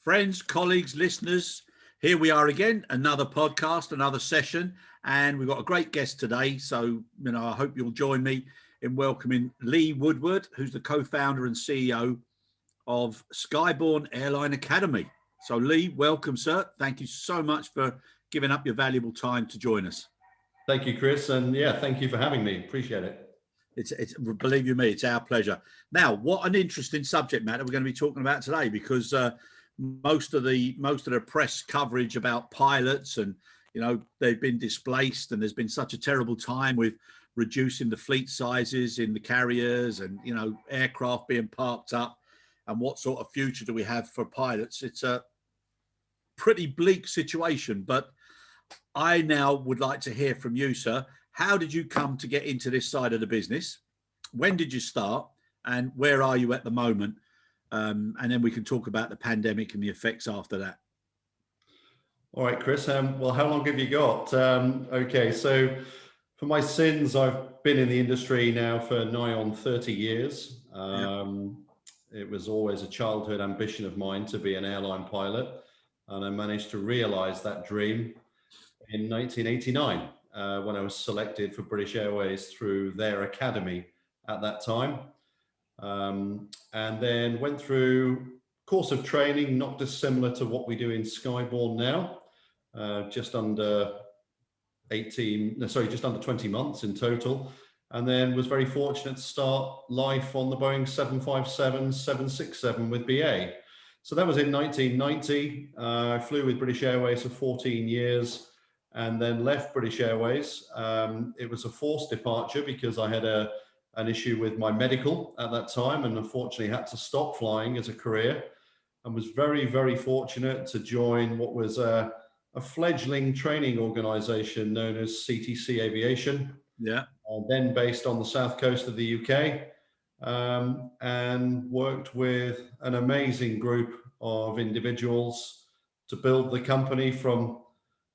Friends, colleagues, listeners, here we are again, another podcast, another session, and we've got a great guest today. So, I hope you'll join me in welcoming Lee Woodward, who's the co-founder and CEO of Skyborne Airline Academy. So, Lee, welcome, sir. Thank you so much for giving up your valuable time to join us. Thank you, Chris. And thank you for having me. Appreciate it. It's believe you me, it's our pleasure. Now, what an interesting subject matter we're going to be talking about today, because most of the press coverage about pilots and they've been displaced, and there's been such a terrible time with reducing the fleet sizes in the carriers and aircraft being parked up, and what sort of future do we have for pilots. It's a pretty bleak situation, but I now would like to hear from you, sir. How did you come to get into this side of the business? When did you start, and where are you at the moment? And then we can talk about the pandemic and the effects after that. All right, Chris. Well, how long have you got? Okay, so for my sins, I've been in the industry now for nigh on 30 years. It was always a childhood ambition of mine to be an airline pilot, and I managed to realize that dream in 1989 when I was selected for British Airways through their academy at that time. And then went through a course of training, not dissimilar to what we do in Skyborne now, just under 20 months in total. And then was very fortunate to start life on the Boeing 757, 767 with BA. So that was in 1990. I flew with British Airways for 14 years and then left British Airways. It was a forced departure because I had an issue with my medical at that time, and unfortunately had to stop flying as a career, and was very, very fortunate to join what was a fledgling training organization known as CTC Aviation. Then based on the south coast of the UK, and worked with an amazing group of individuals to build the company from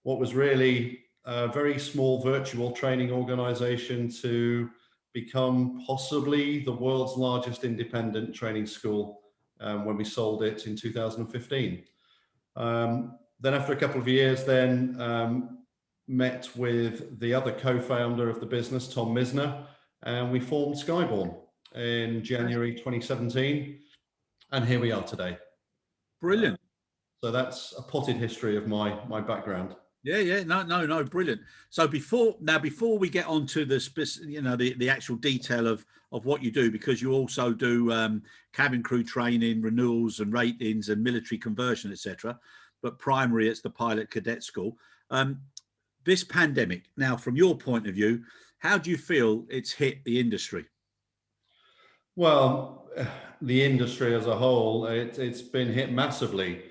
what was really a very small virtual training organization to become possibly the world's largest independent training school when we sold it in 2015. Then after a couple of years, met with the other co-founder of the business, Tom Misner, and we formed Skyborne in January 2017, and here we are today. Brilliant. So that's a potted history of my background. No, brilliant. So before we get on to the actual detail of what you do, because you also do cabin crew training, renewals and ratings and military conversion, etc. But primary, it's the pilot cadet school. This pandemic, now from your point of view, how do you feel it's hit the industry? Well, the industry as a whole, it's been hit massively,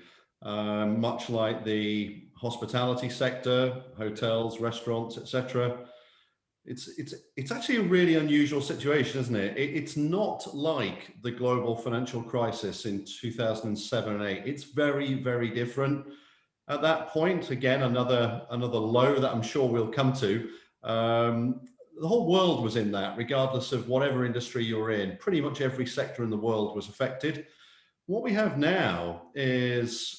much like the hospitality sector, hotels, restaurants, etc. It's actually a really unusual situation, isn't it? It's not like the global financial crisis in 2007 and 8. It's very, very different. At that point, again, another low that I'm sure we'll come to. The whole world was in that, regardless of whatever industry you're in. Pretty much every sector in the world was affected. What we have now is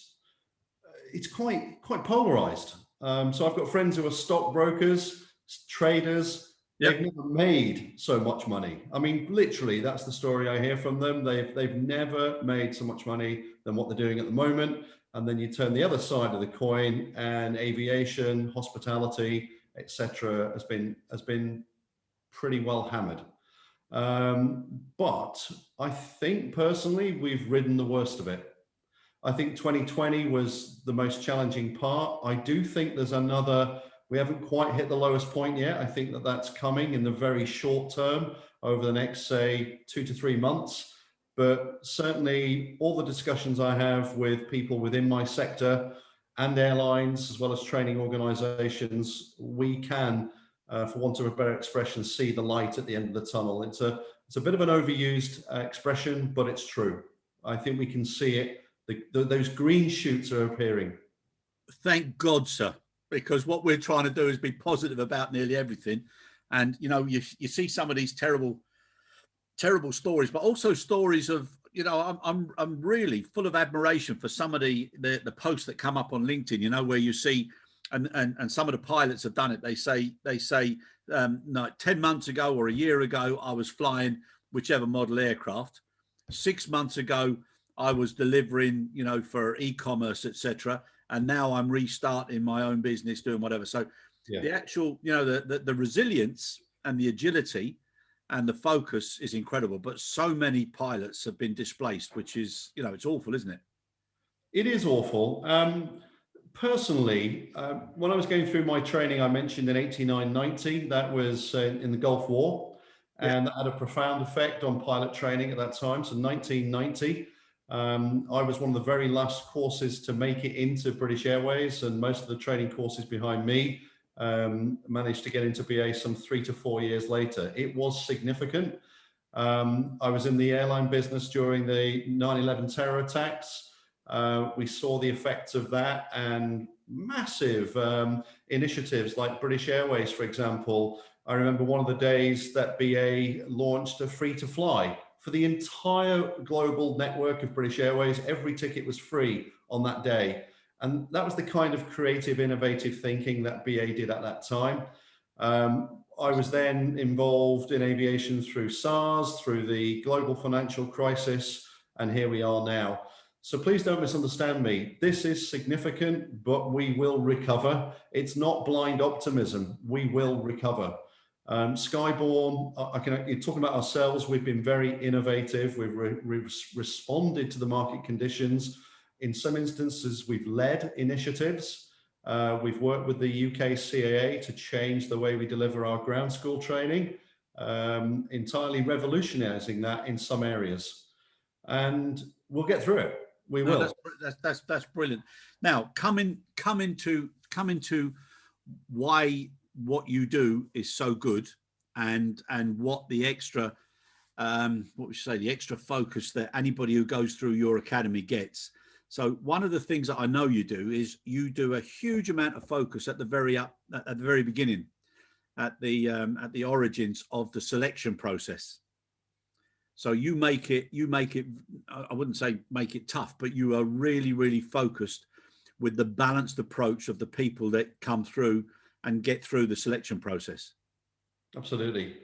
it's quite polarized. So I've got friends who are stockbrokers, traders. They've never made so much money. I mean, literally, that's the story I hear from them. They've never made so much money than what they're doing at the moment. And then you turn the other side of the coin, and aviation, hospitality, etc., has been pretty well hammered. But I think personally, we've ridden the worst of it. I think 2020 was the most challenging part. I do think we haven't quite hit the lowest point yet. I think that's coming in the very short term over the next, say, 2 to 3 months. But certainly all the discussions I have with people within my sector and airlines, as well as training organizations, we can, for want of a better expression, see the light at the end of the tunnel. It's a bit of an overused expression, but it's true. I think we can see it. Those green shoots are appearing. Thank God, sir, because what we're trying to do is be positive about nearly everything. And, you see some of these terrible stories, but also stories of you know, I'm really full of admiration for some of the posts that come up on LinkedIn, you know, where you see, and some of the pilots have done it. They say no, 10 months ago or a year ago, I was flying whichever model aircraft. 6 months ago, I was delivering, you know, for e-commerce, etc. And now I'm restarting my own business, doing whatever. So the actual, you know, the resilience and the agility and the focus is incredible. But so many pilots have been displaced, which is, you know, it's awful, isn't it? It is awful. Personally, when I was going through my training, I mentioned in 89, 90, that was in the Gulf War, and that had a profound effect on pilot training at that time. So 1990, I was one of the very last courses to make it into British Airways, and most of the training courses behind me managed to get into BA some 3 to 4 years later. It was significant. I was in the airline business during the 9/11 terror attacks. We saw the effects of that, and massive initiatives like British Airways, for example. I remember one of the days that BA launched a free to fly for the entire global network of British Airways. Every ticket was free on that day. And that was the kind of creative, innovative thinking that BA did at that time. I was then involved in aviation through SARS, through the global financial crisis, and here we are now. So please don't misunderstand me. This is significant, but we will recover. It's not blind optimism. We will recover. Skyborne, you're talking about ourselves. We've been very innovative. We've responded to the market conditions. In some instances, we've led initiatives. We've worked with the UK CAA to change the way we deliver our ground school training, entirely revolutionizing that in some areas. And we'll get through it. We will. That's brilliant. Now, coming to why what you do is so good, and what the extra the extra focus that anybody who goes through your academy gets. So one of the things that I know you do is you do a huge amount of focus at the very beginning, at the origins of the selection process. So you make it, I wouldn't say make it tough, but you are really, really focused with the balanced approach of the people that come through and get through the selection process. Absolutely.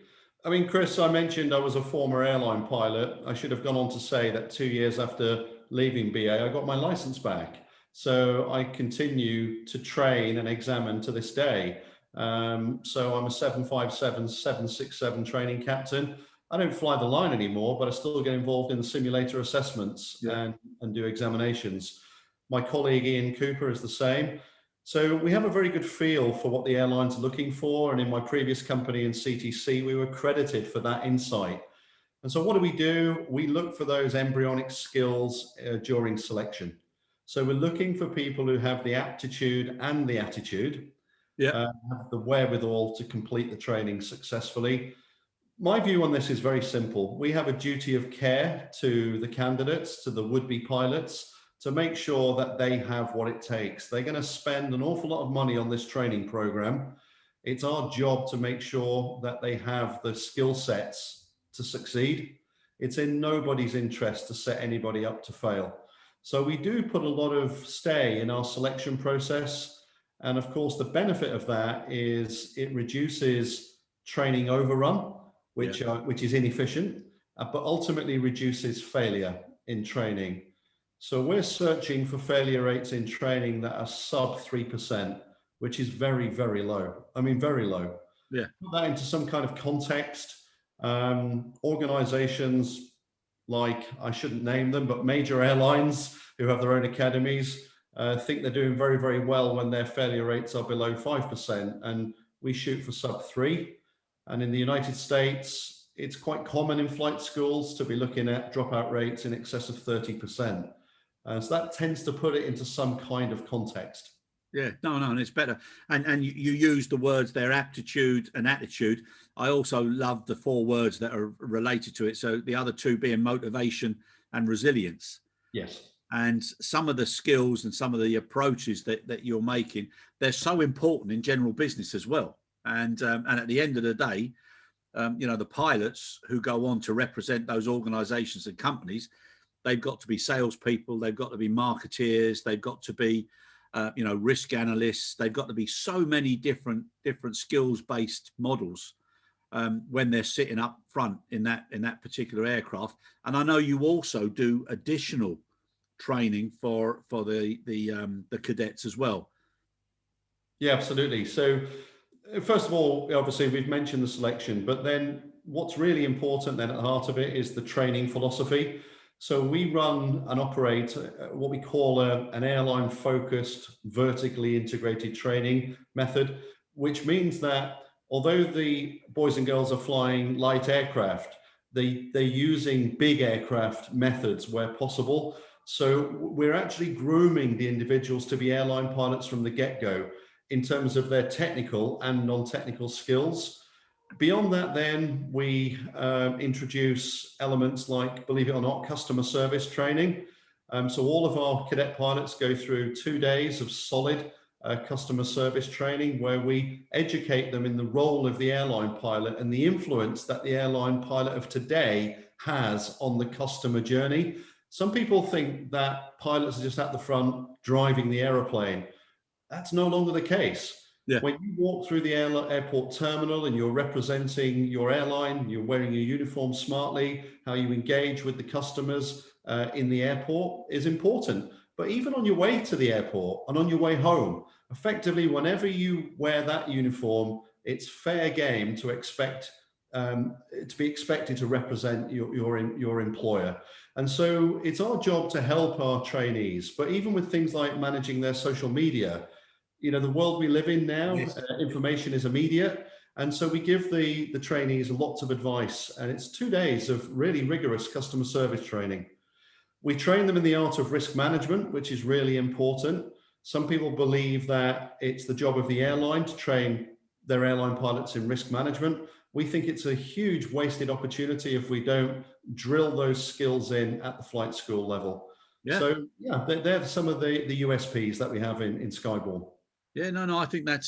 I mean, Chris, I mentioned I was a former airline pilot. I should have gone on to say that 2 years after leaving BA, I got my license back. So I continue to train and examine to this day. So I'm a 757, 767 training captain. I don't fly the line anymore, but I still get involved in the simulator assessments and do examinations. My colleague Ian Cooper is the same. So we have a very good feel for what the airlines are looking for. And in my previous company in CTC, we were credited for that insight. And so what do? We look for those embryonic skills during selection. So we're looking for people who have the aptitude and the attitude, have the wherewithal to complete the training successfully. My view on this is very simple. We have a duty of care to the candidates, to the would-be pilots, to make sure that they have what it takes. They're going to spend an awful lot of money on this training program. It's our job to make sure that they have the skill sets to succeed. It's in nobody's interest to set anybody up to fail. So we do put a lot of stay in our selection process. And of course, the benefit of that is it reduces training overrun, which is inefficient, but ultimately reduces failure in training. So we're searching for failure rates in training that are sub 3%, which is very, very low. I mean, very low. Yeah. Put that into some kind of context. Organizations like, I shouldn't name them, but major airlines who have their own academies think they're doing very, very well when their failure rates are below 5%. And we shoot for sub 3. And in the United States, it's quite common in flight schools to be looking at dropout rates in excess of 30%. So that tends to put it into some kind of context. Yeah, no, and it's better. And you use the words there, aptitude and attitude. I also love the 4 words that are related to it. So the other 2 being motivation and resilience. Yes. And some of the skills and some of the approaches that you're making, they're so important in general business as well. And at the end of the day, the pilots who go on to represent those organizations and companies, they've got to be salespeople, they've got to be marketeers, they've got to be, risk analysts. They've got to be so many different skills-based models when they're sitting up front in that particular aircraft. And I know you also do additional training for the cadets as well. Yeah, absolutely. So first of all, obviously we've mentioned the selection, but then what's really important then at the heart of it is the training philosophy. So we run and operate what we call an airline focused, vertically integrated training method, which means that although the boys and girls are flying light aircraft, they're using big aircraft methods where possible. So we're actually grooming the individuals to be airline pilots from the get-go in terms of their technical and non-technical skills. Beyond that, then we introduce elements like, believe it or not, customer service training. So all of our cadet pilots go through 2 days of solid customer service training, where we educate them in the role of the airline pilot and the influence that the airline pilot of today has on the customer journey. Some people think that pilots are just at the front driving the aeroplane. That's no longer the case. Yeah. When you walk through the airport terminal and you're representing your airline, you're wearing your uniform smartly, how you engage with the customers in the airport is important. But even on your way to the airport and on your way home, effectively, whenever you wear that uniform, it's fair game to be expected to represent your employer. And so it's our job to help our trainees. But even with things like managing their social media, the world we live in now, yes. Information is immediate. And so we give the trainees lots of advice. And it's 2 days of really rigorous customer service training. We train them in the art of risk management, which is really important. Some people believe that it's the job of the airline to train their airline pilots in risk management. We think it's a huge wasted opportunity if we don't drill those skills in at the flight school level. Yeah. So yeah, they're some of the USPs that we have in Skyborne. Yeah, no, I think I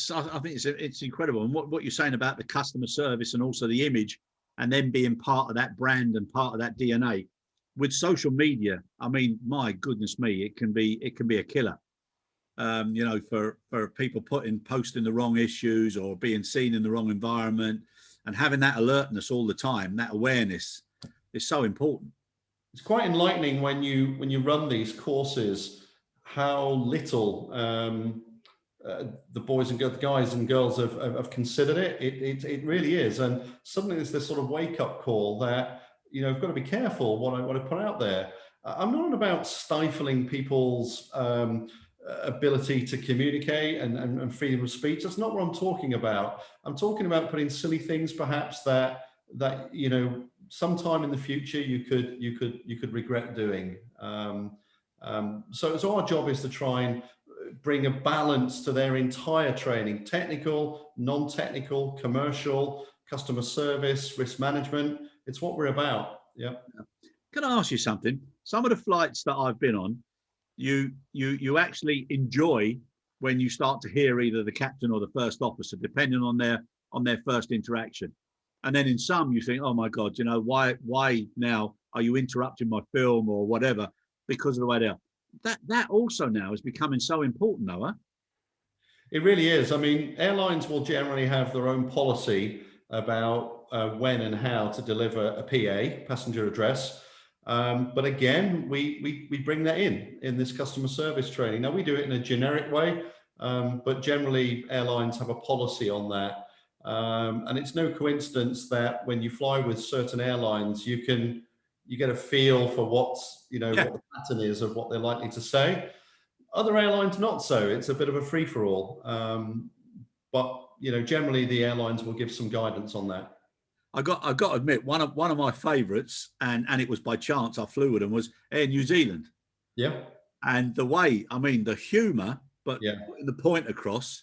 think it's incredible. And what you're saying about the customer service and also the image, and then being part of that brand and part of that DNA with social media. I mean, my goodness me, it can be a killer. For people posting the wrong issues or being seen in the wrong environment, and having that alertness all the time, that awareness is so important. It's quite enlightening when you run these courses, how little the guys and girls have considered it. It really is. And suddenly there's this sort of wake up call that, I've got to be careful what I put out there. I'm not about stifling people's ability to communicate and freedom of speech. That's not what I'm talking about. I'm talking about putting silly things perhaps that sometime in the future you could regret doing. So our job is to try and bring a balance to their entire training: technical, non-technical, commercial, customer service, risk management. It's what we're about. Yeah. Can I ask you something? Some of the flights that I've been on, you actually enjoy when you start to hear either the captain or the first officer, depending on their first interaction. And then in some you think, oh my God, why now are you interrupting my film or whatever because of the way they are? That also now is becoming so important, Noah. It really is. I mean, airlines will generally have their own policy about when and how to deliver a PA, passenger address. But again, we bring that in this customer service training. Now we do it in a generic way, but generally airlines have a policy on that. And it's no coincidence that when you fly with certain airlines, you get a feel for what the pattern is of what they're likely to say. Other airlines not so. It's a bit of a free for all. But generally the airlines will give some guidance on that. I got to admit, one of my favourites, and it was by chance I flew with them, was Air New Zealand. Yeah. And the way, I mean, the humour, but putting the point across,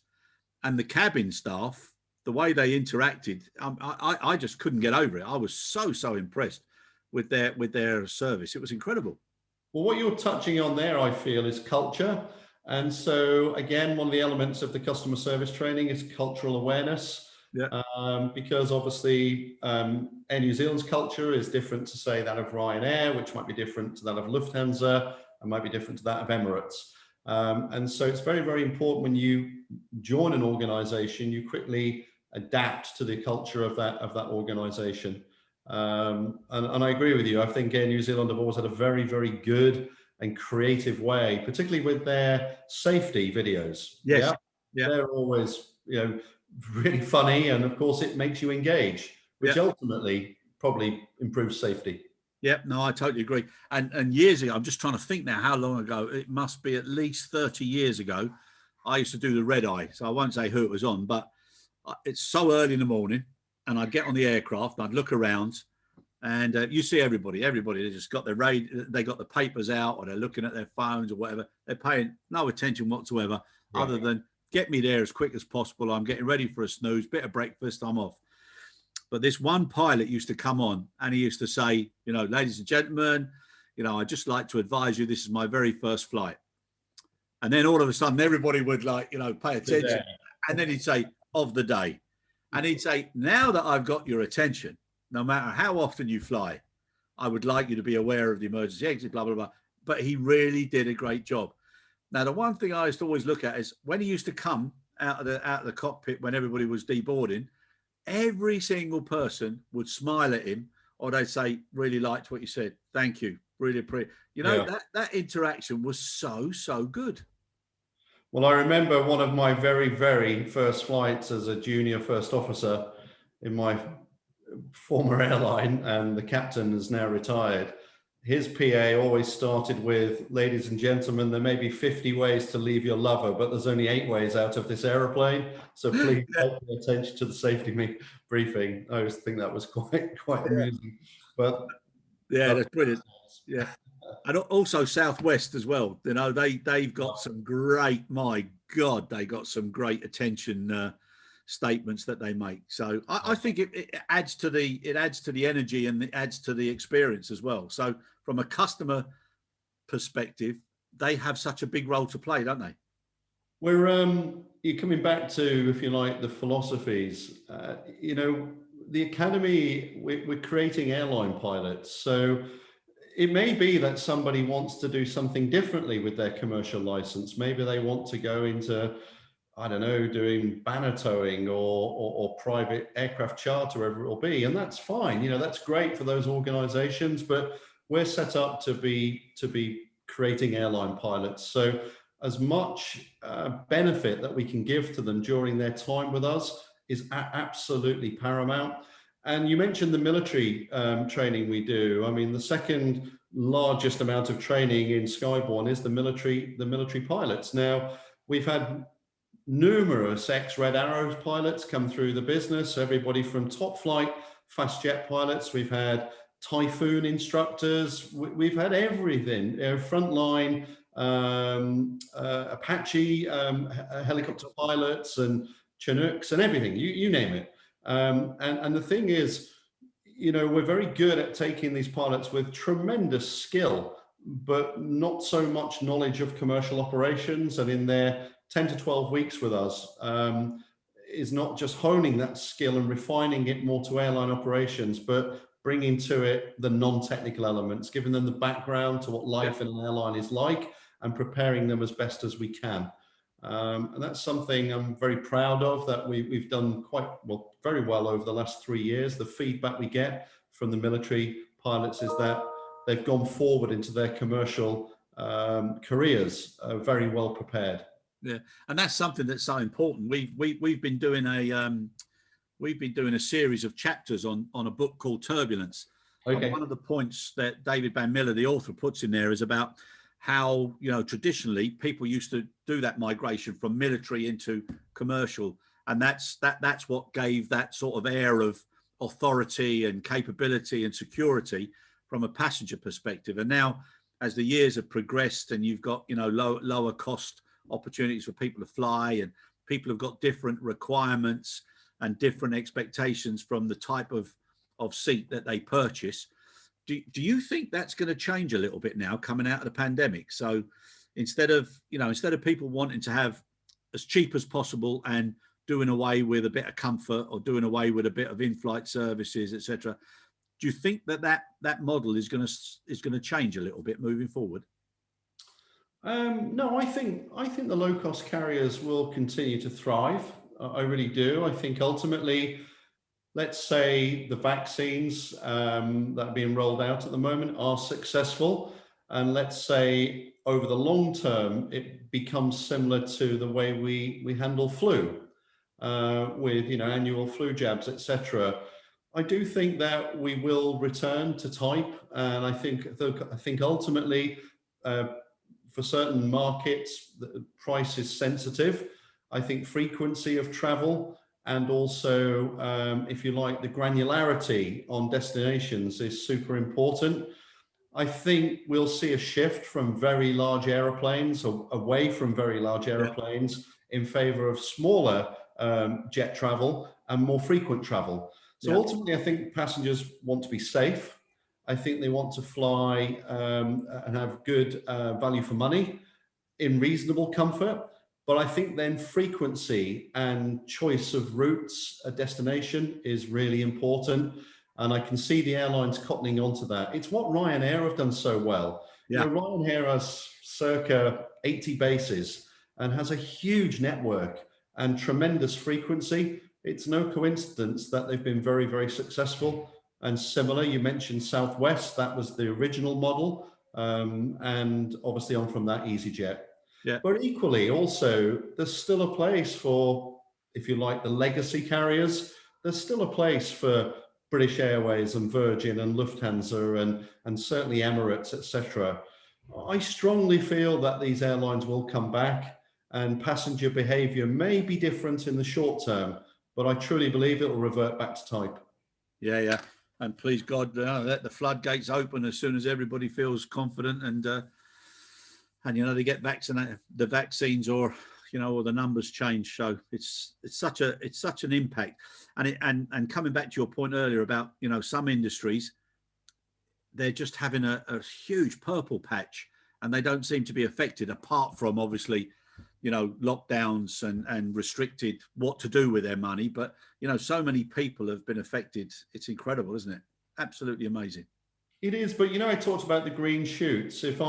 and the cabin staff, the way they interacted, I just couldn't get over it. I was so impressed with their service. It was incredible. Well, what you're touching on there, I feel, is culture. And so again, one of the elements of the customer service training is cultural awareness. Yeah. Because obviously Air New Zealand's culture is different to say that of Ryanair, which might be different to that of Lufthansa, and might be different to that of Emirates. And so it's very, very important when you join an organization, you quickly adapt to the culture of that organization. And I agree with you. I think Air New Zealand have always had a very, very good and creative way, particularly with their safety videos. Yes. Yeah. They're always, really funny, and of course it makes you engage, which ultimately probably improves safety. Yep, no, I totally agree. And years ago, I'm just trying to think now how long ago, it must be at least 30 years ago, I used to do the red eye. So I won't say who it was on, but it's so early in the morning and I'd get on the aircraft, I'd look around and you see everybody, they just got their they got the papers out or they're looking at their phones or whatever. They're paying no attention whatsoever other than get me there as quick as possible. I'm getting ready for a snooze, bit of breakfast, I'm off. But this one pilot used to come on and he used to say, ladies and gentlemen, I'd just like to advise you, this is my very first flight. And then all of a sudden, everybody would pay attention. And then he'd say, of the day. And he'd say, now that I've got your attention, no matter how often you fly, I would like you to be aware of the emergency exit, blah, blah, blah. But he really did a great job. Now, the one thing I used to always look at is when he used to come out of the cockpit when everybody was deboarding, every single person would smile at him or they'd say, really liked what you said. Thank you. Really appreciate. That interaction was so good. Well, I remember one of my very, very first flights as a junior first officer in my former airline, and the captain is now retired. His PA always started with, ladies and gentlemen, there may be 50 ways to leave your lover, but there's only 8 ways out of this aeroplane. So please pay attention to the safety briefing. I always think that was quite amusing. But that's brilliant. Yeah. And also Southwest as well. They've got some great, my God, they got some great attention statements that they make. So I think it adds to the energy and it adds to the experience as well. So from a customer perspective, they have such a big role to play, don't they? You're coming back to, if you like, the philosophies. The academy, we're creating airline pilots. So it may be that somebody wants to do something differently with their commercial license. Maybe they want to go into, I don't know, doing banner towing or private aircraft charter, wherever it will be. And that's fine. That's great for those organizations, but we're set up to be creating airline pilots. So as much benefit that we can give to them during their time with us is absolutely paramount. And you mentioned the military training we do. I mean, the second largest amount of training in Skyborne is the military pilots. Now, we've had numerous ex-Red Arrows pilots come through the business, everybody from top flight fast jet pilots. We've had Typhoon instructors. We've had everything, frontline Apache helicopter pilots and Chinooks and everything, you name it. And the thing is, we're very good at taking these pilots with tremendous skill, but not so much knowledge of commercial operations. And in their 10 to 12 weeks with us is not just honing that skill and refining it more to airline operations, but bringing to it the non-technical elements, giving them the background to what life in an airline is like and preparing them as best as we can. And that's something I'm very proud of, that we've done very well over the last 3 years. The feedback we get from the military pilots is that they've gone forward into their commercial careers very well prepared. Yeah, and that's something that's so important. We've been doing a series of chapters on a book called Turbulence. Okay. And one of the points that David Van Miller, the author, puts in there is about how, traditionally people used to do that migration from military into commercial. And that's what gave that sort of air of authority and capability and security from a passenger perspective. And now, as the years have progressed and you've got, lower cost opportunities for people to fly, and people have got different requirements and different expectations from the type of seat that they purchase. Do you think that's going to change a little bit now coming out of the pandemic? So instead of people wanting to have as cheap as possible and doing away with a bit of comfort or doing away with a bit of in-flight services, etc. Do you think that model is going to change a little bit moving forward? No, I think the low cost carriers will continue to thrive. I really do. I think ultimately, let's say the vaccines that are being rolled out at the moment are successful, and let's say over the long term it becomes similar to the way we handle flu with annual flu jabs, etc. I do think that we will return to type, and I think ultimately for certain markets the price is sensitive. I think frequency of travel and also, if you like, the granularity on destinations is super important. I think we'll see a shift from very large aeroplanes or away from very large aeroplanes in favor of smaller jet travel and more frequent travel. So ultimately, I think passengers want to be safe. I think they want to fly and have good value for money in reasonable comfort. But I think then frequency and choice of routes, a destination is really important. And I can see the airlines cottoning onto that. It's what Ryanair have done so well. Ryanair has circa 80 bases and has a huge network and tremendous frequency. It's no coincidence that they've been very, very successful. And similar, you mentioned Southwest, that was the original model. And obviously on from that EasyJet. Yeah. But equally, also, there's still a place for, if you like, the legacy carriers. There's still a place for British Airways and Virgin and Lufthansa and certainly Emirates, etc. I strongly feel that these airlines will come back and passenger behavior may be different in the short term, but I truly believe it will revert back to type. Yeah. And please God, let the floodgates open as soon as everybody feels confident and they get vaccinated, the vaccines or the numbers change. So it's such an impact. And coming back to your point earlier about some industries, they're just having a huge purple patch and they don't seem to be affected, apart from obviously lockdowns and restricted what to do with their money. But so many people have been affected. It's incredible, isn't it? Absolutely amazing. It is, but I talked about the green shoots. If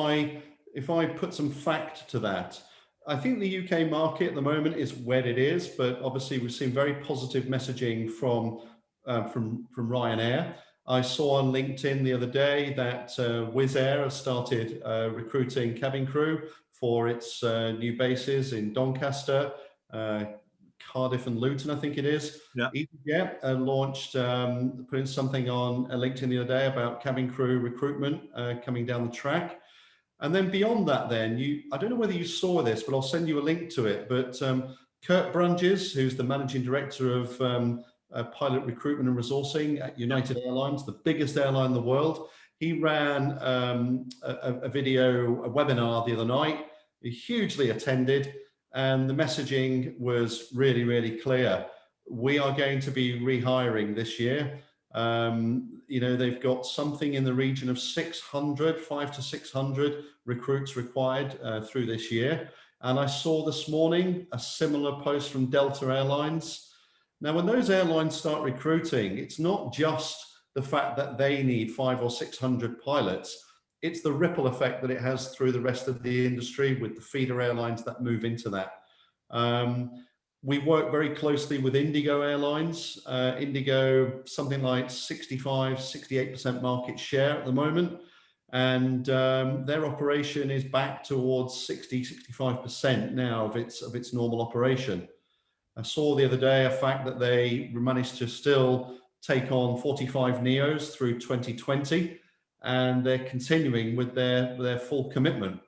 I put some fact to that, I think the UK market at the moment is where it is, but obviously we've seen very positive messaging from Ryanair. I saw on LinkedIn the other day that Wizz Air has started recruiting cabin crew for its new bases in Doncaster, Cardiff and Luton, I think it is. Yeah. EasyJet launched, putting something on LinkedIn the other day about cabin crew recruitment coming down the track. And then beyond that, I don't know whether you saw this, but I'll send you a link to it. But Kurt Brunges, who's the managing director of pilot recruitment and resourcing at United Airlines, the biggest airline in the world, he ran a webinar the other night, hugely attended, and the messaging was really, really clear. We are going to be rehiring this year. They've got something in the region of 5 to 600 recruits required through this year. And I saw this morning a similar post from Delta Airlines. Now, when those airlines start recruiting, it's not just the fact that they need 500 or 600 pilots. It's the ripple effect that it has through the rest of the industry with the feeder airlines that move into that. We work very closely with Indigo Airlines. Indigo, something like 65, 68% market share at the moment. And their operation is back towards 60, 65% now of its normal operation. I saw the other day a fact that they managed to still take on 45 NEOs through 2020, and they're continuing with their full commitment.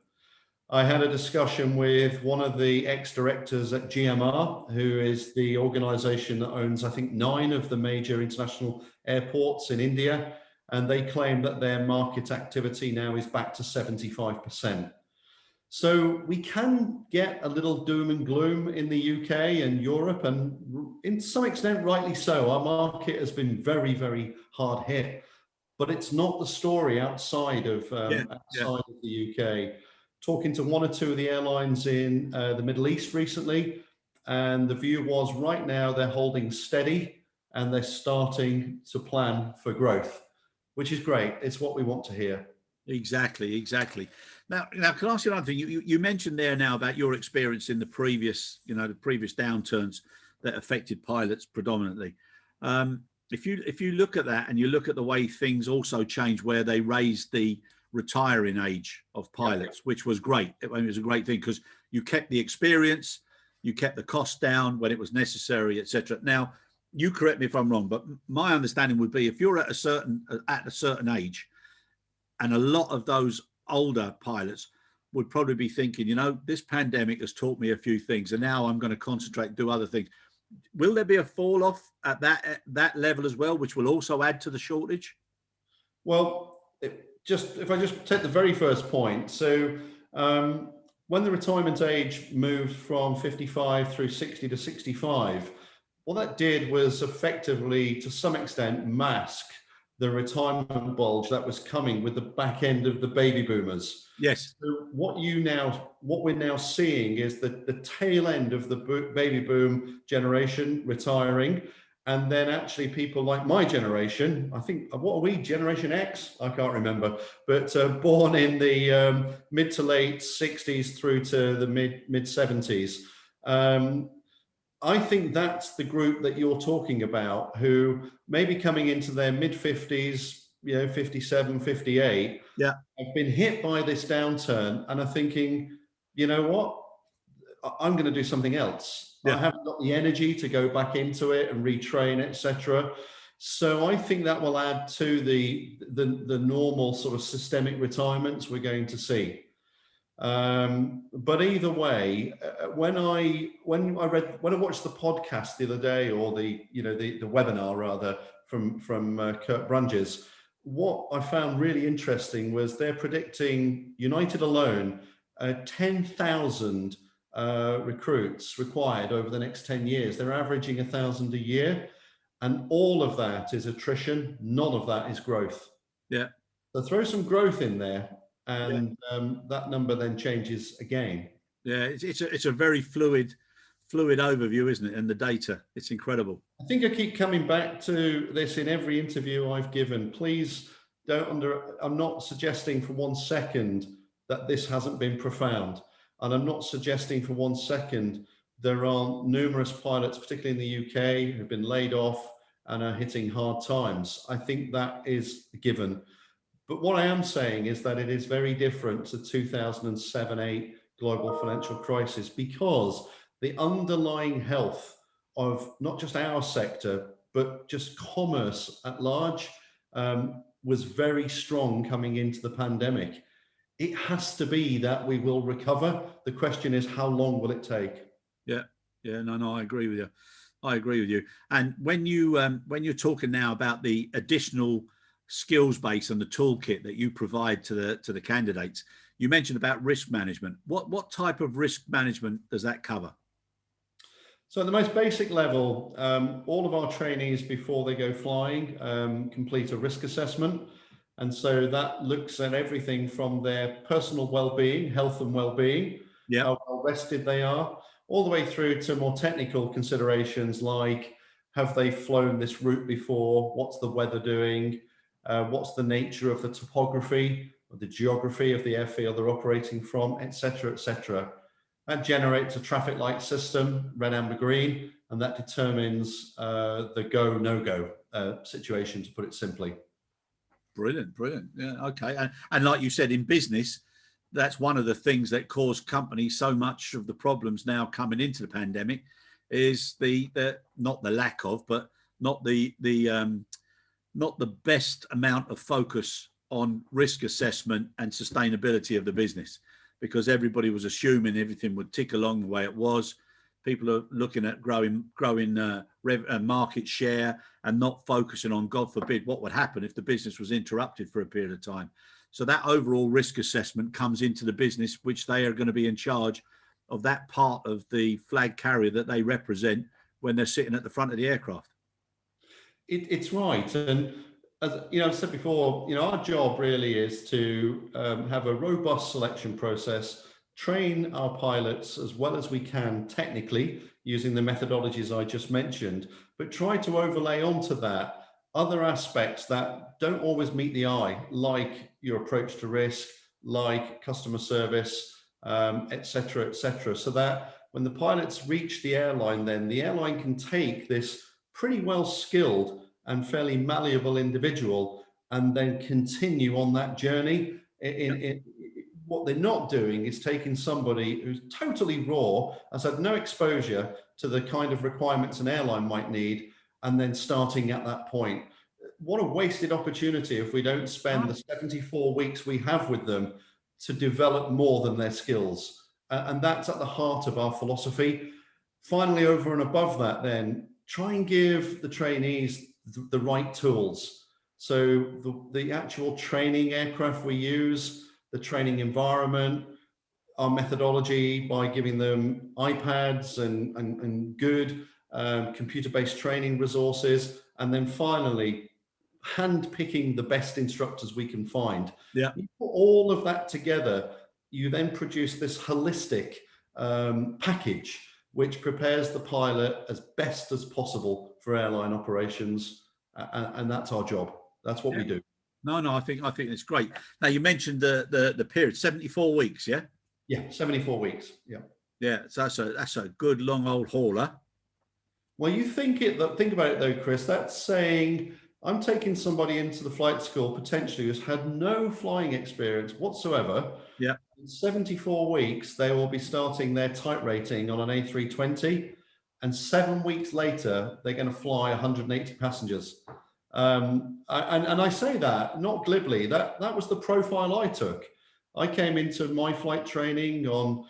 I had a discussion with one of the ex-directors at GMR, who is the organization that owns, I think, 9 of the major international airports in India, and they claim that their market activity now is back to 75%. So we can get a little doom and gloom in the UK and Europe, and in some extent, rightly so. Our market has been very, very hard hit, but it's not the story outside of the UK. Talking to one or two of the airlines in the Middle East recently, And the view was right now they're holding steady and they're starting to plan for growth, which is great. It's what we want to hear. Exactly. Now, can I ask you another thing? You mentioned there now about your experience in the previous downturns that affected pilots predominantly. If you look at that and you look at the way things also changed, where they raised the retiring age of pilots, which was great. It was a great thing because you kept the experience, you kept the cost down when it was necessary, etc. Now, you correct me if I'm wrong, but my understanding would be if you're at a certain age, and a lot of those older pilots would probably be thinking, this pandemic has taught me a few things, and now I'm going to concentrate and do other things. Will there be a fall off at that level as well, which will also add to the shortage? Well, if I just take the very first point. So when the retirement age moved from 55 through 60 to 65, what that did was effectively, to some extent, mask the retirement bulge that was coming with the back end of the baby boomers. Yes. So what we're now seeing is that the tail end of the baby boom generation retiring, and then actually people like my generation, I think, what are we, Generation X? I can't remember, but born in the mid to late 60s through to the mid 70s. I think that's the group that you're talking about, who may be coming into their mid 50s, 57, 58, yeah, have been hit by this downturn and are thinking, you know what, I'm going to do something else. Yeah. I haven't got the energy to go back into it and retrain, etc. So I think that will add to the normal sort of systemic retirements we're going to see. But either way, when I watched the podcast the other day, or the webinar rather from Kurt Brunges, what I found really interesting was they're predicting United alone 10,000 recruits required over the next 10 years. They're averaging 1,000 a year, and all of that is attrition. None of that is growth. Yeah. So throw some growth in there, and that number then changes again. Yeah, it's a very fluid overview, isn't it? And the data, it's incredible. I think I keep coming back to this in every interview I've given. Please I'm not suggesting for 1 second that this hasn't been profound. And I'm not suggesting for 1 second there aren't numerous pilots, particularly in the UK, who've been laid off and are hitting hard times. I think that is a given. But what I am saying is that it is very different to 2007-8 global financial crisis, because the underlying health of not just our sector, but just commerce at large, was very strong coming into the pandemic. It has to be that we will recover. The question is, how long will it take? Yeah, no, I agree with you. And when you're talking now about the additional skills base and the toolkit that you provide to the candidates, you mentioned about risk management. What type of risk management does that cover? So at the most basic level, all of our trainees, before they go flying, complete a risk assessment. And so that looks at everything from their personal well-being, health and well-being, how well rested they are, all the way through to more technical considerations like, have they flown this route before? What's the weather doing? What's the nature of the topography, or the geography of the airfield they're operating from, etc., etc. That generates a traffic light system, red, amber, green, and that determines the go, no-go situation, to put it simply. Brilliant. Yeah, okay. And like you said, in business, that's one of the things that caused companies so much of the problems now coming into the pandemic, is the not the lack of, but not the best amount of focus on risk assessment and sustainability of the business, because everybody was assuming everything would tick along the way it was. People are looking at growing market share and not focusing on, God forbid, what would happen if the business was interrupted for a period of time. So that overall risk assessment comes into the business, which they are going to be in charge of that part of the flag carrier that they represent when they're sitting at the front of the aircraft. It's right. And as I said before, our job really is to have a robust selection process, train our pilots as well as we can technically using the methodologies I just mentioned, but try to overlay onto that other aspects that don't always meet the eye, like your approach to risk, like customer service, et cetera, so that when the pilots reach the airline, then the airline can take this pretty well skilled and fairly malleable individual and then continue on that journey. What they're not doing is taking somebody who's totally raw, has had no exposure to the kind of requirements an airline might need, and then starting at that point. What a wasted opportunity if we don't spend the 74 weeks we have with them to develop more than their skills. And that's at the heart of our philosophy. Finally, over and above that, then try and give the trainees the right tools. So the actual training aircraft we use, the training environment, our methodology by giving them iPads and good computer-based training resources, and then finally hand-picking the best instructors we can find. Yeah. You put all of that together, you then produce this holistic package which prepares the pilot as best as possible for airline operations, and that's our job. That's what we do. No, I think it's great. Now, you mentioned the period, 74 weeks, yeah? Yeah, 74 weeks. Yeah. Yeah, so that's a good long old hauler. Well, you think about it though, Chris, that's saying I'm taking somebody into the flight school potentially who's had no flying experience whatsoever. Yeah. In 74 weeks, they will be starting their type rating on an A320, and 7 weeks later, they're going to fly 180 passengers. And I say that not glibly. That was the profile I took. I came into my flight training on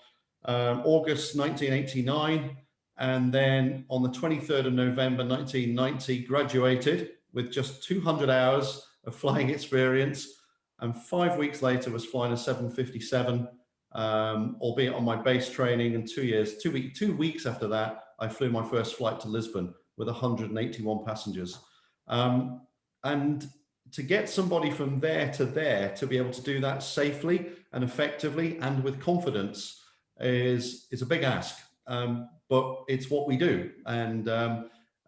August 1989, and then on the 23rd of November 1990, graduated with just 200 hours of flying experience, and 5 weeks later was flying a 757, albeit on my base training. And 2 weeks after that, I flew my first flight to Lisbon with 181 passengers. And to get somebody from there to there to be able to do that safely and effectively and with confidence is a big ask, but it's what we do. And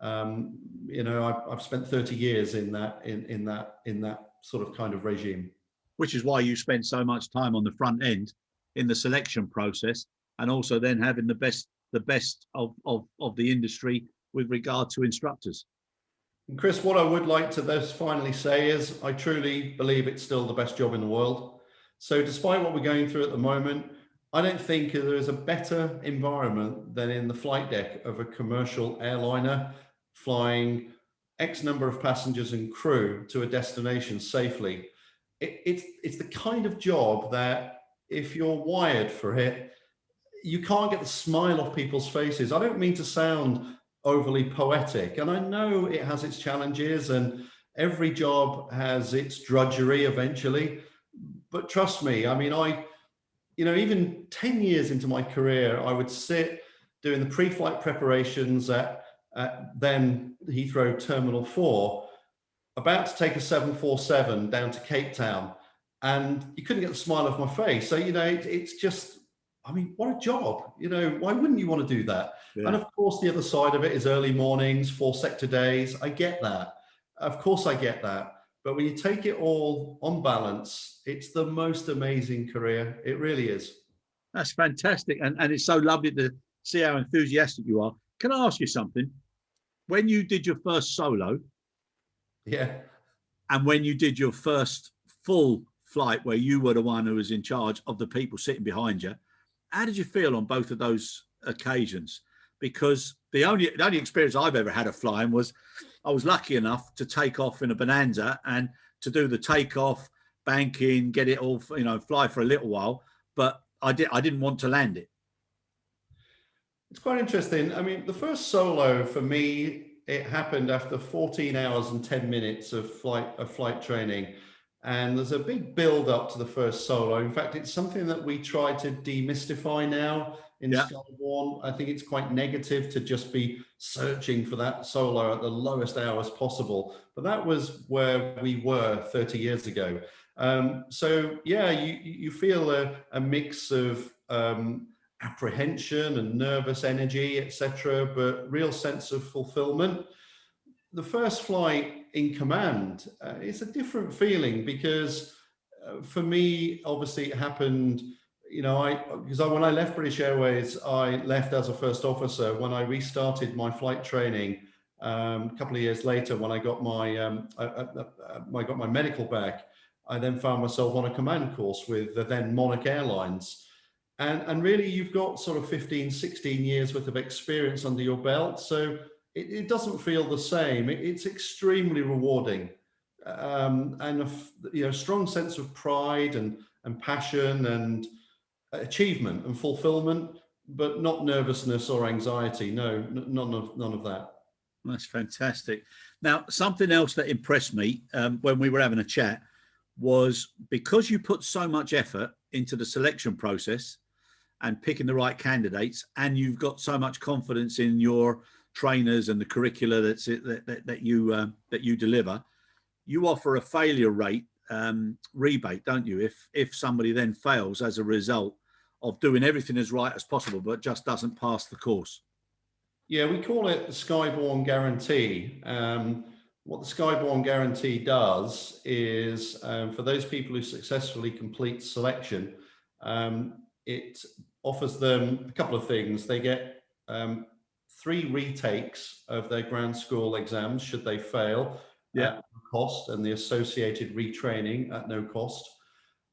I've spent 30 years in that sort of kind of regime. Which is why you spend so much time on the front end in the selection process, and also then having the best of the industry with regard to instructors. And Chris, what I would like to finally say is I truly believe it's still the best job in the world. So despite what we're going through at the moment, I don't think there is a better environment than in the flight deck of a commercial airliner flying X number of passengers and crew to a destination safely. It's the kind of job that if you're wired for it, you can't get the smile off people's faces. I don't mean to sound overly poetic, and I know it has its challenges and every job has its drudgery eventually, but trust me, I mean, even 10 years into my career, I would sit doing the pre-flight preparations at then Heathrow Terminal 4, about to take a 747 down to Cape Town, and you couldn't get the smile off my face. So, it's just, I mean, what a job. Why wouldn't you want to do that? Yeah. And of course, the other side of it is early mornings, 4-sector days. I get that. Of course, I get that. But when you take it all on balance, it's the most amazing career. It really is. That's fantastic. And it's so lovely to see how enthusiastic you are. Can I ask you something? When you did your first solo, yeah, and when you did your first full flight where you were the one who was in charge of the people sitting behind you, how did you feel on both of those occasions? Because the only experience I've ever had of flying was I was lucky enough to take off in a Bonanza and to do the takeoff, banking, get it all, fly for a little while, but I didn't want to land it. It's quite interesting. I mean, the first solo for me, it happened after 14 hours and 10 minutes of flight training. And there's a big build up to the first solo. In fact, it's something that we try to demystify now in Skyborne. I think it's quite negative to just be searching for that solo at the lowest hours possible. But that was where we were 30 years ago. So yeah, you feel a mix of apprehension and nervous energy, etc., but real sense of fulfillment. The first flight in command, it's a different feeling because for me, obviously it happened, when I left British Airways, I left as a first officer. When I restarted my flight training a couple of years later, when I got my medical back, I then found myself on a command course with the then Monarch Airlines. And really, you've got sort of 15, 16 years worth of experience under your belt. So it doesn't feel the same. It's extremely rewarding, and a strong sense of pride and passion and achievement and fulfillment, but not nervousness or anxiety. No, none of that. That's fantastic. Now, something else that impressed me when we were having a chat was because you put so much effort into the selection process and picking the right candidates, and you've got so much confidence in your trainers and the curricula that you deliver, you offer a failure rate rebate, don't you? If somebody then fails as a result of doing everything as right as possible, but just doesn't pass the course. Yeah, we call it the Skyborne Guarantee. What the Skyborne Guarantee does is, for those people who successfully complete selection, it offers them a couple of things. They get 3 retakes of their ground school exams should they fail at no cost, and the associated retraining at no cost.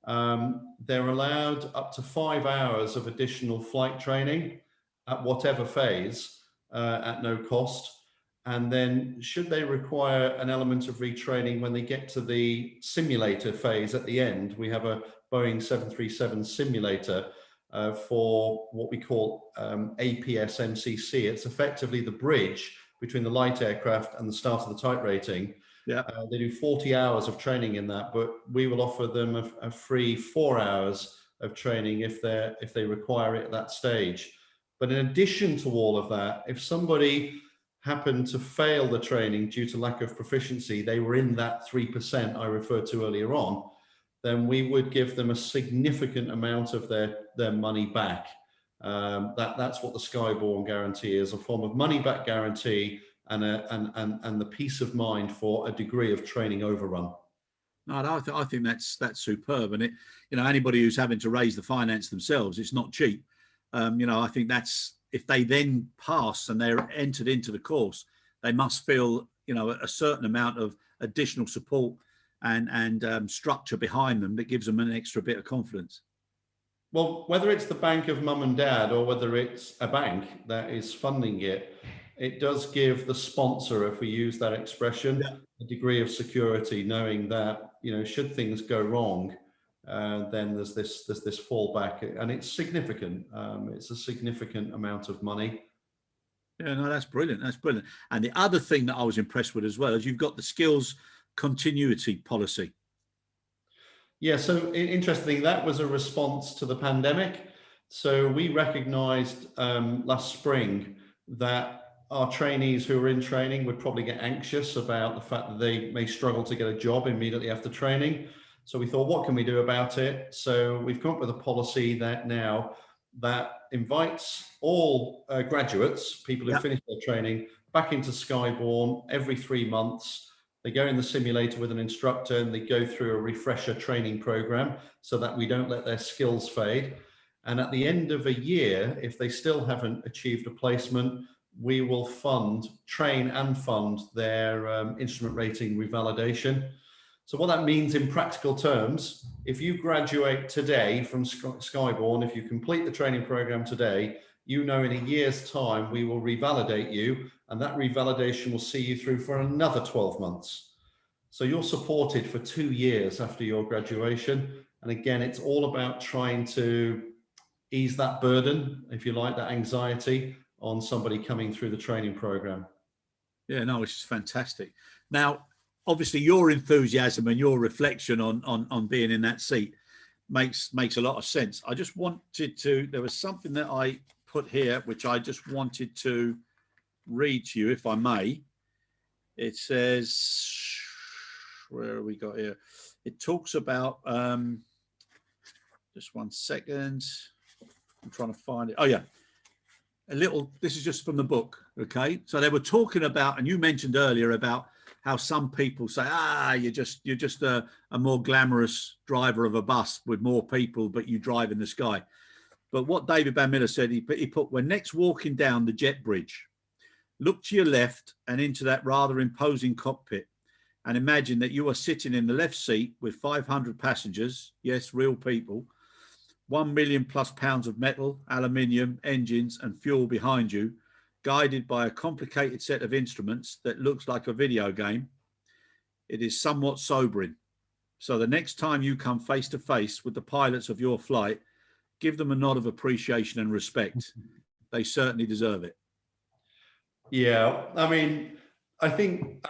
They're allowed up to 5 hours of additional flight training at whatever phase at no cost. And then should they require an element of retraining when they get to the simulator phase at the end, we have a Boeing 737 simulator for what we call APS MCC. It's effectively the bridge between the light aircraft and the start of the type rating. Yeah. They do 40 hours of training in that, but we will offer them a free 4 hours of training if they require it at that stage. But in addition to all of that, if somebody happened to fail the training due to lack of proficiency, they were in that 3% I referred to earlier on, then we would give them a significant amount of their money back. That's what the Skyborne Guarantee is, a form of money back guarantee and the peace of mind for a degree of training overrun. No, I think that's superb. And anybody who's having to raise the finance themselves, it's not cheap. I think that's, if they then pass and they're entered into the course, they must feel, a certain amount of additional support and structure behind them that gives them an extra bit of confidence. Well, whether it's the bank of mum and dad or whether it's a bank that is funding it, it does give the sponsor, if we use that expression, a degree of security, knowing that, should things go wrong, then there's this fallback, and it's significant. It's a significant amount of money. Yeah, no, that's brilliant. That's brilliant. And the other thing that I was impressed with as well is you've got the skills continuity policy. Yeah, so interestingly, that was a response to the pandemic. So we recognized last spring that our trainees who were in training would probably get anxious about the fact that they may struggle to get a job immediately after training. So we thought, what can we do about it? So we've come up with a policy that invites all graduates, people who finish their training, back into Skyborne every 3 months. They go in the simulator with an instructor and they go through a refresher training program so that we don't let their skills fade. And at the end of a year, if they still haven't achieved a placement, we will train and fund their instrument rating revalidation. So what that means in practical terms, if you graduate today from Skyborne, if you complete the training program today, in a year's time, we will revalidate you, and that revalidation will see you through for another 12 months. So you're supported for 2 years after your graduation. And again, it's all about trying to ease that burden, if you like, that anxiety on somebody coming through the training program. Yeah, no, it's fantastic. Now, obviously your enthusiasm and your reflection on being in that seat makes a lot of sense. I just wanted to, there was something that I put here, which I just wanted to read to you, if I may. It says, where have we got here? It talks about, just one second. I'm trying to find it. Oh yeah, this is just from the book. Okay, so they were talking about, and you mentioned earlier about how some people say, you're just a more glamorous driver of a bus with more people, but you drive in the sky. But what David Van Miller said, he put, when next walking down the jet bridge, look to your left and into that rather imposing cockpit, and imagine that you are sitting in the left seat with 500 passengers, yes, real people, 1 million plus pounds of metal, aluminium, engines and fuel behind you, guided by a complicated set of instruments that looks like a video game. It is somewhat sobering. So the next time you come face to face with the pilots of your flight, give them a nod of appreciation and respect. They certainly deserve it. Yeah, I mean, I think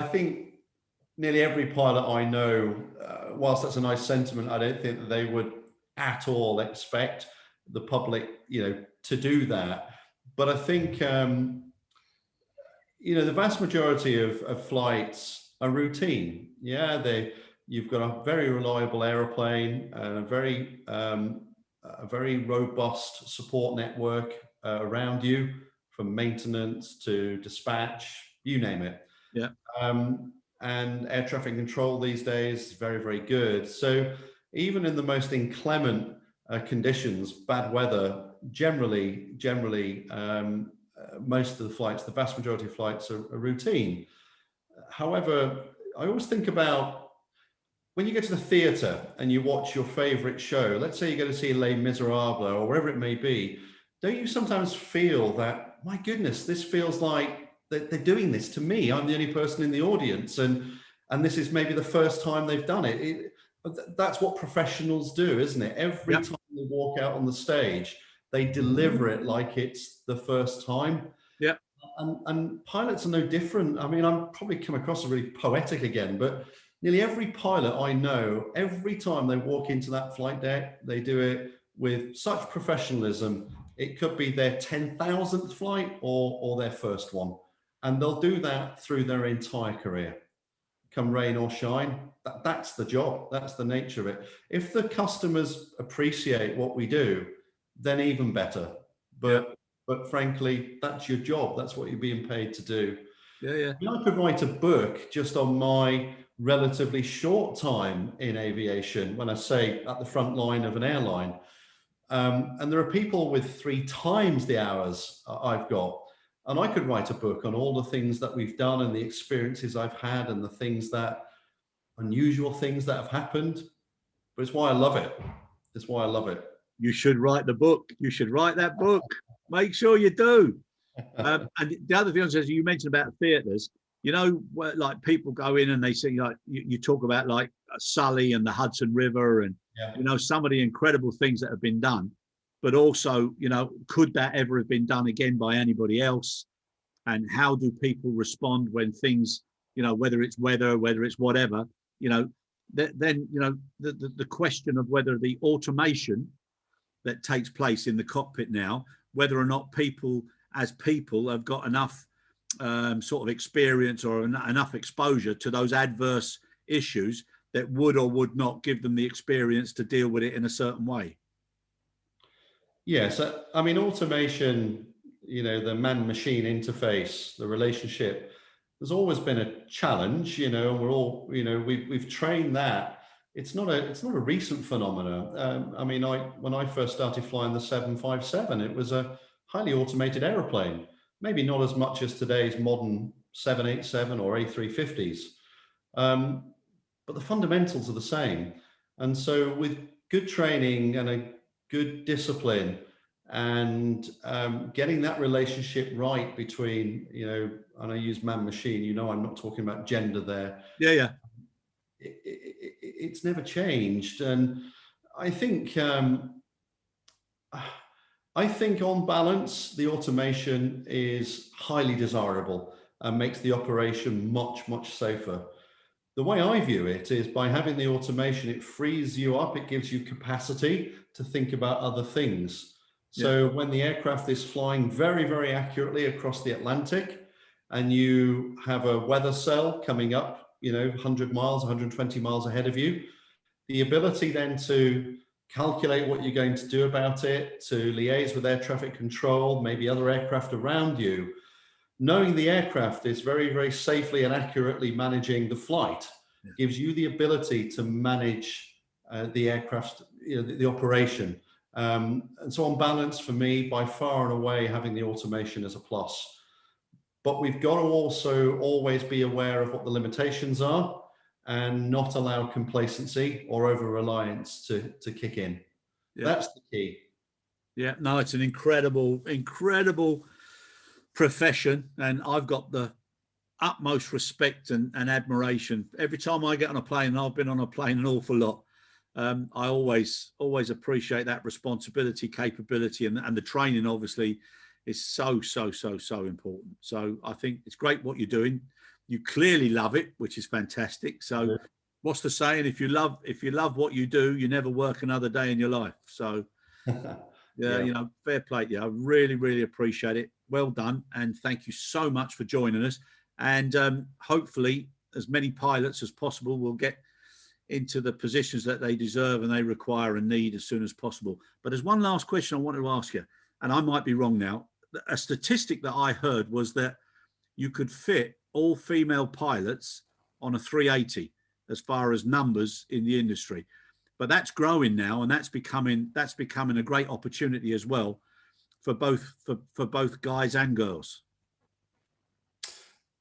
nearly every pilot I know, whilst that's a nice sentiment, I don't think that they would at all expect the public, to do that. But I think, the vast majority of flights are routine. Yeah, you've got a very reliable aeroplane, a very robust support network around you, from maintenance to dispatch, you name it. Yeah. And air traffic control these days is very, very good. So even in the most inclement conditions, bad weather, generally, most of the flights, the vast majority of flights are routine. However, I always think about when you go to the theatre and you watch your favourite show, let's say you go to see Les Miserables or wherever it may be, don't you sometimes feel that, my goodness, this feels like they're doing this to me? I'm the only person in the audience, and this is maybe the first time they've done it. That's what professionals do, isn't it? Every time they walk out on the stage, they deliver it like it's the first time. Yeah. And pilots are no different. I mean, I'm probably come across as really poetic again, but nearly every pilot I know, every time they walk into that flight deck, they do it with such professionalism. It could be their 10,000th flight or their first one. And they'll do that through their entire career. Come rain or shine, that's the job. That's the nature of it. If the customers appreciate what we do, then even better. But frankly, that's your job. That's what you're being paid to do. Yeah. I could write a book just on my relatively short time in aviation, when I say at the front line of an airline. And there are people with 3 times the hours I've got. And I could write a book on all the things that we've done and the experiences I've had and the unusual things that have happened. But it's why I love it. It's why I love it. You should write the book. You should write that book. Make sure you do. And the other thing is, you mentioned about theatres, like people go in and they say, like, you talk about like Sully and the Hudson River and, some of the incredible things that have been done. But also, could that ever have been done again by anybody else? And how do people respond when things, whether it's weather, whether it's whatever, then, the question of whether the automation that takes place in the cockpit now, whether or not people as people have got enough sort of experience or enough exposure to those adverse issues that would or would not give them the experience to deal with it in a certain way. Yes, I mean, automation, the man-machine interface, the relationship, there's always been a challenge, and we're all, we've trained that. It's not a recent phenomenon. I mean, when I first started flying the 757, it was a highly automated aeroplane, maybe not as much as today's modern 787 or A350s. But the fundamentals are the same. And so with good training and a good discipline and getting that relationship right between, and I use man-machine, I'm not talking about gender there. Yeah. It's never changed. And I think on balance, the automation is highly desirable and makes the operation much, much safer. The way I view it is by having the automation, it frees you up. It gives you capacity to think about other things. So when the aircraft is flying very, very accurately across the Atlantic and you have a weather cell coming up, 100 miles, 120 miles ahead of you, the ability then to calculate what you're going to do about it, to liaise with air traffic control, maybe other aircraft around you. Knowing the aircraft is very, very safely and accurately managing the flight gives you the ability to manage the aircraft, the operation. And so on balance, for me, by far and away, having the automation is a plus. But we've got to also always be aware of what the limitations are and not allow complacency or over-reliance to kick in. Yeah. That's the key. Yeah, no, it's an incredible profession, and I've got the utmost respect and admiration. Every time I get on a plane, and I've been on a plane an awful lot, I always appreciate that responsibility, capability, and the training obviously is so important. So I think it's great what you're doing. You clearly love it, which is fantastic. So what's the saying? If you love what you do, you never work another day in your life. So yeah, fair play. Yeah, I really appreciate it. Well done. And thank you so much for joining us. And hopefully as many pilots as possible will get into the positions that they deserve and they require and need as soon as possible. But there's one last question I wanted to ask you, and I might be wrong now. A statistic that I heard was that you could fit all female pilots on a 380 as far as numbers in the industry. But that's growing now, and that's becoming a great opportunity as well for both guys and girls.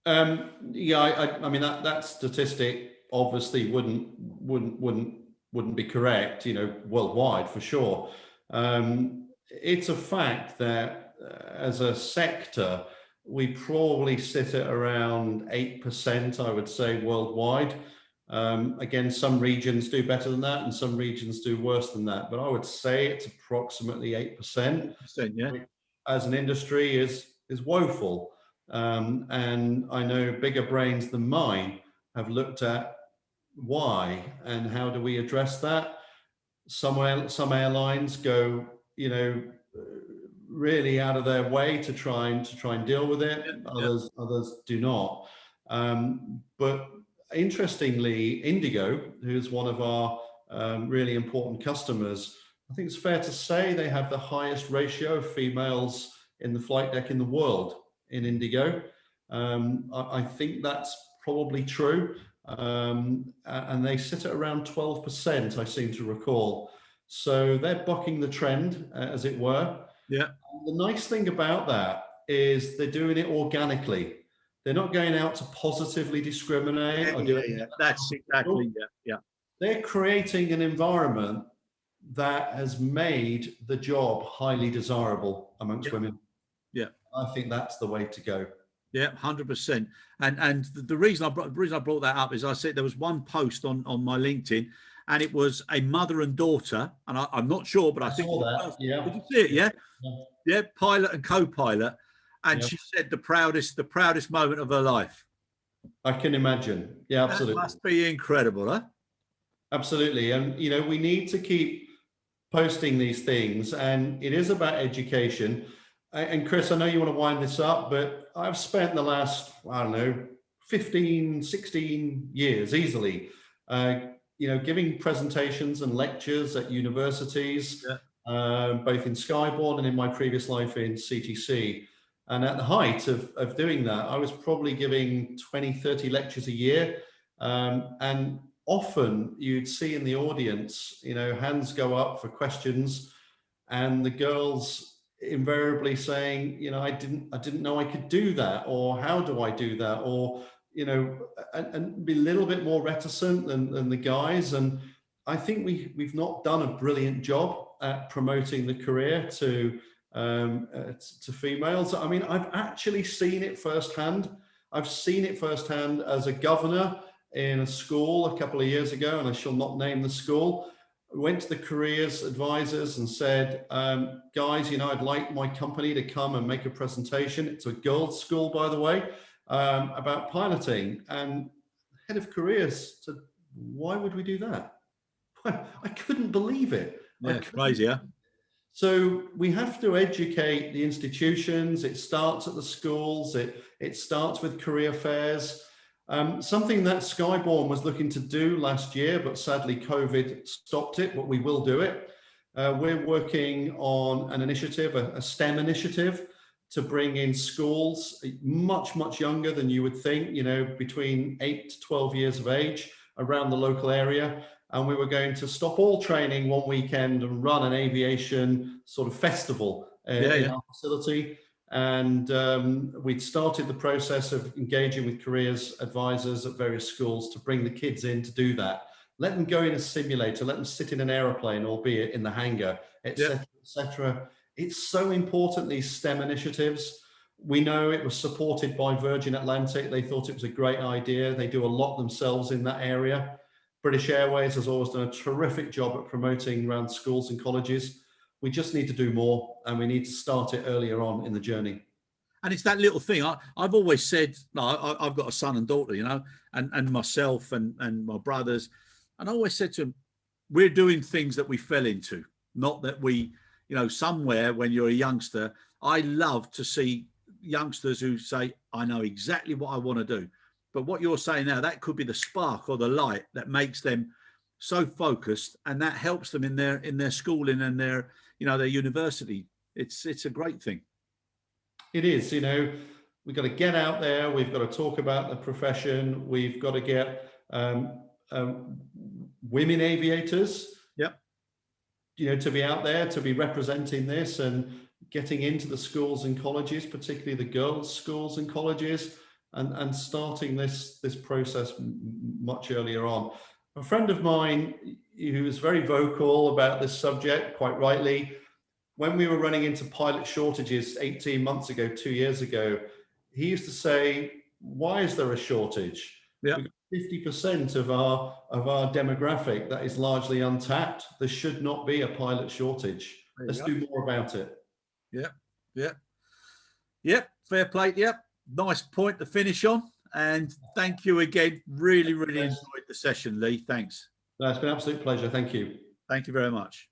I mean that statistic obviously wouldn't be correct, worldwide for sure. It's a fact that as a sector, we probably sit at around 8%, I would say, worldwide. Again, some regions do better than that and some regions do worse than that, but I would say it's approximately 8%. Yeah. As an industry is woeful. And I know bigger brains than mine have looked at why and how do we address that. Some airlines go, really out of their way to try and deal with it. Others do not. But interestingly, Indigo, who's one of our really important customers, I think it's fair to say they have the highest ratio of females in the flight deck in the world in Indigo. I think that's probably true. And they sit at around 12%, I seem to recall. So they're bucking the trend, as it were. Yeah. And the nice thing about that is they're doing it organically. They're not going out to positively discriminate. That's exactly, They're creating an environment that has made the job highly desirable amongst women. Yeah. I think that's the way to go. Yeah, 100%. And the reason I brought that up is I said there was one post on my LinkedIn, and it was a mother and daughter, and I'm not sure, but I think saw that. Yeah. Did you see it? Yeah. Yeah, pilot and co-pilot, and she said the proudest moment of her life. I can imagine. Yeah, absolutely. That must be incredible, huh? Absolutely. And we need to keep posting these things, and it is about education. And Chris, I know you want to wind this up, but I've spent the last, 15, 16 years easily, giving presentations and lectures at universities, both in Skyborne and in my previous life in CTC. And at the height of doing that, I was probably giving 20, 30 lectures a year. And often you'd see in the audience, hands go up for questions, and the girls invariably saying, I didn't know I could do that, or how do I do that, or and be a little bit more reticent than the guys. And I think we've not done a brilliant job at promoting the career to females. I mean, I've actually seen it firsthand. I've seen it firsthand as a governor in a school a couple of years ago, and I shall not name the school. Went to the careers advisors and said, guys, I'd like my company to come and make a presentation. It's a girls' school, by the way, about piloting. And head of careers said, why would we do that? I couldn't believe it. Yeah, crazy, yeah. So we have to educate the institutions. It starts at the schools. It starts with career fairs. Something that Skyborne was looking to do last year, but sadly COVID stopped it, but we will do it, We're working on an initiative, a STEM initiative, to bring in schools much younger than you would think, you know, between 8 to 12 years of age around the local area. And we were going to stop all training one weekend and run an aviation sort of festival in our facility. And we'd started the process of engaging with careers advisors at various schools to bring the kids in to do that. Let them go in a simulator, let them sit in an aeroplane, albeit in the hangar, etc., etc. It's so important, these STEM initiatives. We know it was supported by Virgin Atlantic. They thought it was a great idea. They do a lot themselves in that area. British Airways has always done a terrific job at promoting around schools and colleges. We just need to do more, and we need to start it earlier on in the journey. And it's that little thing. I've always said, no, I've got a son and daughter, you know, and myself and my brothers. And I always said to them, we're doing things that we fell into, not that we, you know, somewhere when you're a youngster. I love to see youngsters who say, I know exactly what I want to do. But what you're saying now, that could be the spark or the light that makes them so focused, and that helps them in their schooling and their, you know, their university. It's a great thing. It is, you know, we've got to get out there. We've got to talk about the profession. We've got to get women aviators, you know, to be out there, to be representing this and getting into the schools and colleges, particularly the girls' schools and colleges, and starting this process much earlier on. A friend of mine who was very vocal about this subject, quite rightly, when we were running into pilot shortages 18 months ago, 2 years ago, he used to say, why is there a shortage? We've got 50% of our demographic that is largely untapped. There should not be a pilot shortage. Let's do more about it. Fair play. Nice point to finish on. And thank you again. Really enjoyed the session, Lee. Thanks. No, it's been an absolute pleasure. Thank you. Thank you very much.